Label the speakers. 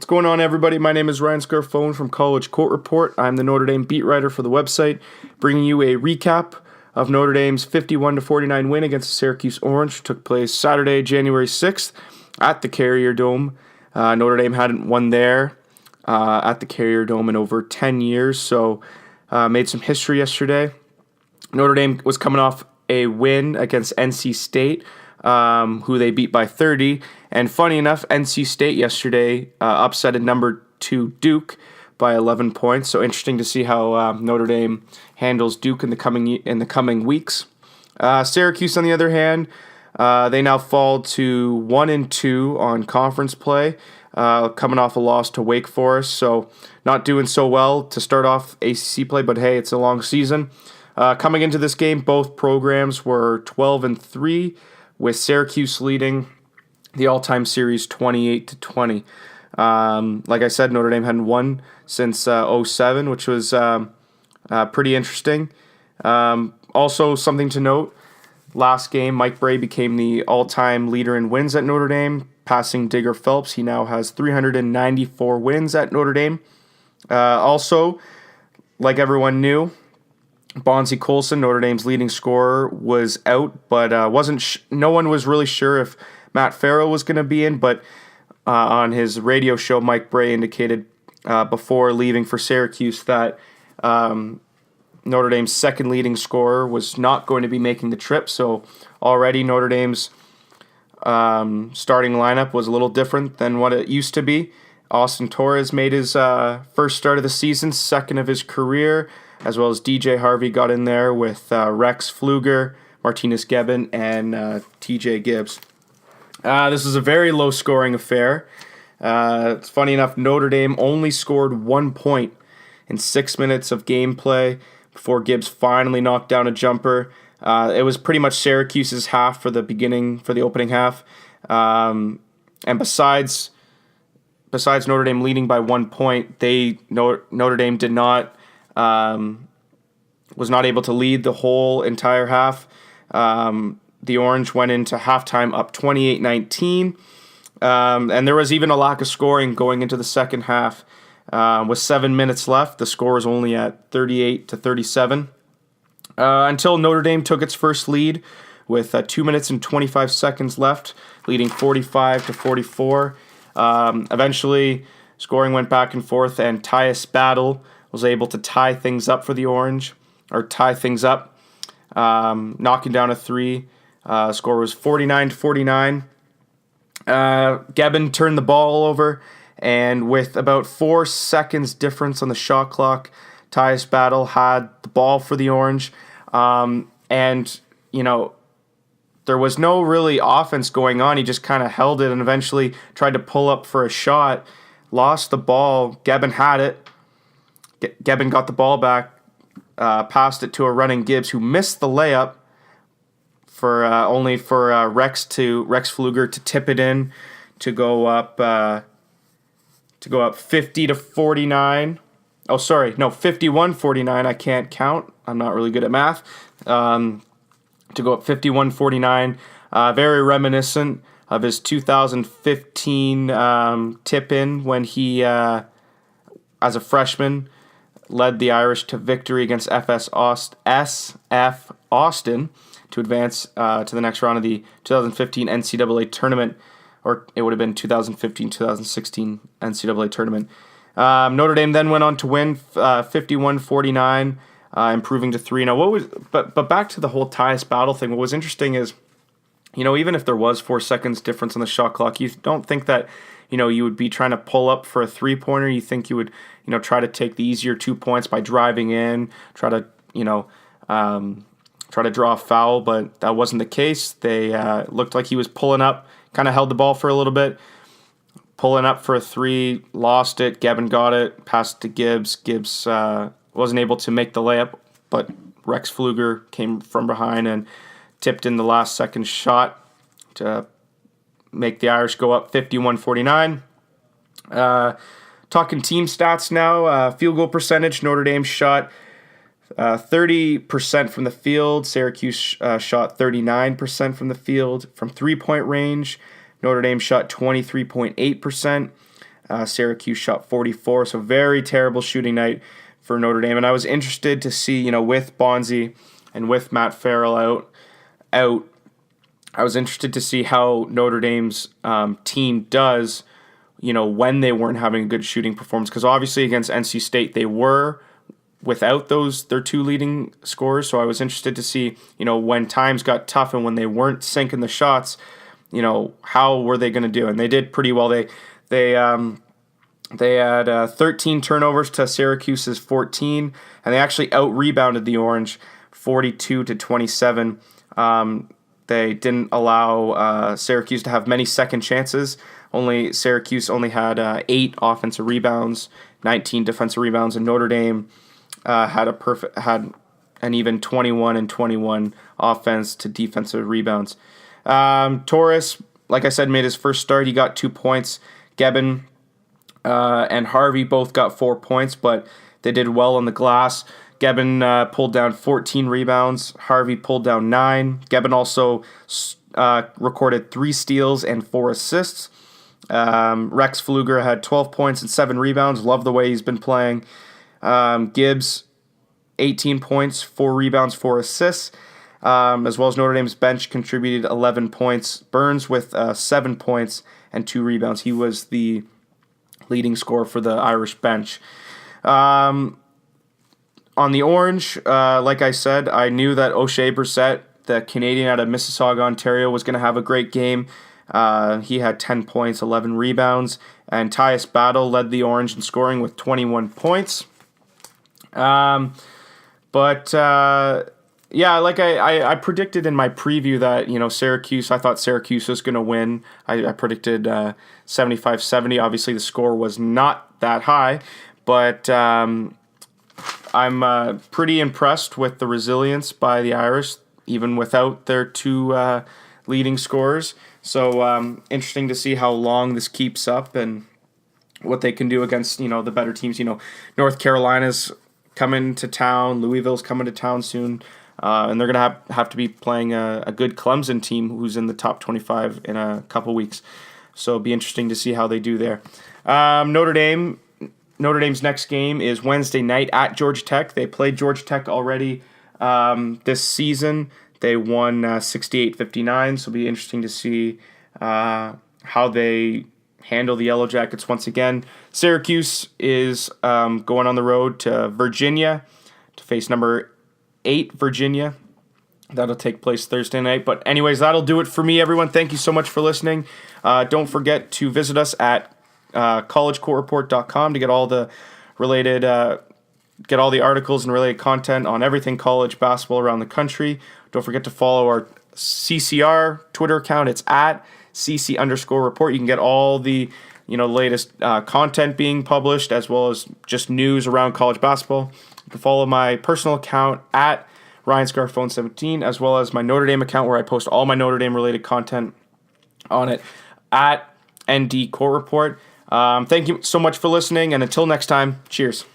Speaker 1: going on, everybody? My name is Ryan Scarfone from College Court Report. I'm the Notre Dame beat writer for the website, bringing you a recap of Notre Dame's 51-49 win against the Syracuse Orange. It took place Saturday, January 6th at the Carrier Dome. Notre Dame hadn't won there at the Carrier Dome in over 10 years, so made some history yesterday. Notre Dame was coming off a win against NC State, who they beat by 30. And funny enough, NC State yesterday upsetted number 2 Duke by 11 points. So interesting to see how Notre Dame handles Duke in the coming weeks. Syracuse, on the other hand, they now fall to 1-2 on conference play, coming off a loss to Wake Forest. So not doing so well to start off ACC play, but hey, it's a long season. Coming into this game, both programs were 12-3, with Syracuse leading the all-time series 28-20. Like I said, Notre Dame hadn't won since 2007, which was pretty interesting. Also, something to note, last game, Mike Brey became the all-time leader in wins at Notre Dame, passing Digger Phelps. He now has 394 wins at Notre Dame. Also, like everyone knew, Bonzie Colson, Notre Dame's leading scorer, was out, but no one was really sure if Matt Farrell was going to be in, but on his radio show, Mike Brey indicated before leaving for Syracuse that Notre Dame's second leading scorer was not going to be making the trip, so already Notre Dame's starting lineup was a little different than what it used to be. Austin Torres made his first start of the season, second of his career, as well as DJ Harvey got in there with Rex Pfluger, Martinez Gebben, and TJ Gibbs. This was a very low-scoring affair. It's funny enough, Notre Dame only scored 1 point in 6 minutes of gameplay before Gibbs finally knocked down a jumper. It was pretty much Syracuse's half for the opening half. And besides Notre Dame leading by 1 point, Notre Dame did not was not able to lead the whole entire half. The Orange went into halftime up 28-19, and there was even a lack of scoring going into the second half. With 7 minutes left, the score was only at 38-37, until Notre Dame took its first lead with 2 minutes and 25 seconds left, leading 45-44. Eventually, scoring went back and forth, and Tyus Battle was able to tie things up for the Orange, knocking down a three. Score was 49-49. Gebben turned the ball over, and with about 4 seconds difference on the shot clock, Tyus Battle had the ball for the Orange. And, there was no really offense going on. He just kind of held it and eventually tried to pull up for a shot, lost the ball. Gebben had it. Gebben got the ball back, passed it to a running Gibbs, who missed the layup for Rex Pfluger to tip it in to go up 50-49. Oh, sorry, no, 51-49. I can't count. I'm not really good at math. To go up 51-49, very reminiscent of his 2015 tip in when he, as a freshman, led the Irish to victory against SF Austin to advance to the next round of the 2015 NCAA tournament, or it would have been 2015-2016 NCAA tournament. Notre Dame then went on to win 51-49, improving to 3-0. But back to the whole Tyus Battle thing, what was interesting is, even if there was 4 seconds difference on the shot clock, you don't think that, you would be trying to pull up for a three-pointer. You think you would, try to take the easier 2 points by driving in, try to draw a foul, but that wasn't the case. They looked like he was pulling up, kind of held the ball for a little bit, pulling up for a three, lost it. Gebben got it, passed to Gibbs. Gibbs wasn't able to make the layup, but Rex Pfluger came from behind and tipped in the last second shot to make the Irish go up 51-49. Talking team stats now, field goal percentage, Notre Dame shot 30% from the field. Syracuse shot 39% from the field. From three-point range, Notre Dame shot 23.8%. Syracuse shot 44, so very terrible shooting night for Notre Dame. And I was interested to see, with Bonzi and with Matt Farrell out, I was interested to see how Notre Dame's team does, when they weren't having a good shooting performance. Because obviously against NC State, they were without their two leading scorers. So I was interested to see, when times got tough and when they weren't sinking the shots, how were they going to do? And they did pretty well. They had 13 turnovers to Syracuse's 14, and they actually out-rebounded the Orange 42-27. They didn't allow Syracuse to have many second chances. Syracuse only had 8 offensive rebounds, 19 defensive rebounds, and Notre Dame had an even 21 and 21 offense to defensive rebounds. Torres, like I said, made his first start. He got 2 points. Gebben and Harvey both got 4 points, but they did well on the glass. Gebben pulled down 14 rebounds. Harvey pulled down 9. Gebben also recorded 3 steals and 4 assists. Rex Pfluger had 12 points and 7 rebounds. Love the way he's been playing. Gibbs, 18 points, 4 rebounds, 4 assists. As well as Notre Dame's bench contributed 11 points. Burns with 7 points and 2 rebounds. He was the leading scorer for the Irish bench. On the Orange, like I said, I knew that O'Shea Brissett, the Canadian out of Mississauga, Ontario, was going to have a great game. He had 10 points, 11 rebounds, and Tyus Battle led the Orange in scoring with 21 points. Yeah, like I predicted in my preview that, Syracuse, I thought Syracuse was going to win. I predicted 75-70. Obviously, the score was not that high, but I'm pretty impressed with the resilience by the Irish, even without their 2 leading scorers. So interesting to see how long this keeps up and what they can do against, the better teams. North Carolina's coming to town. Louisville's coming to town soon. And they're going to have to be playing a good Clemson team who's in the top 25 in a couple weeks. So it'll be interesting to see how they do there. Notre Dame's next game is Wednesday night at Georgia Tech. They played Georgia Tech already this season. They won 68-59, so it'll be interesting to see how they handle the Yellow Jackets once again. Syracuse is going on the road to Virginia to face number 8 Virginia. That'll take place Thursday night. But anyways, that'll do it for me, everyone. Thank you so much for listening. Don't forget to visit us at collegecourtreport.com to get all the related, get all the articles and related content on everything college basketball around the country. Don't forget to follow our CCR Twitter account. It's at CC_report. You can get all the latest content being published as well as just news around college basketball. You can follow my personal account at Ryan Scarfone 17 as well as my Notre Dame account where I post all my Notre Dame related content on it at ND Court Report. Thank you so much for listening, and until next time, cheers.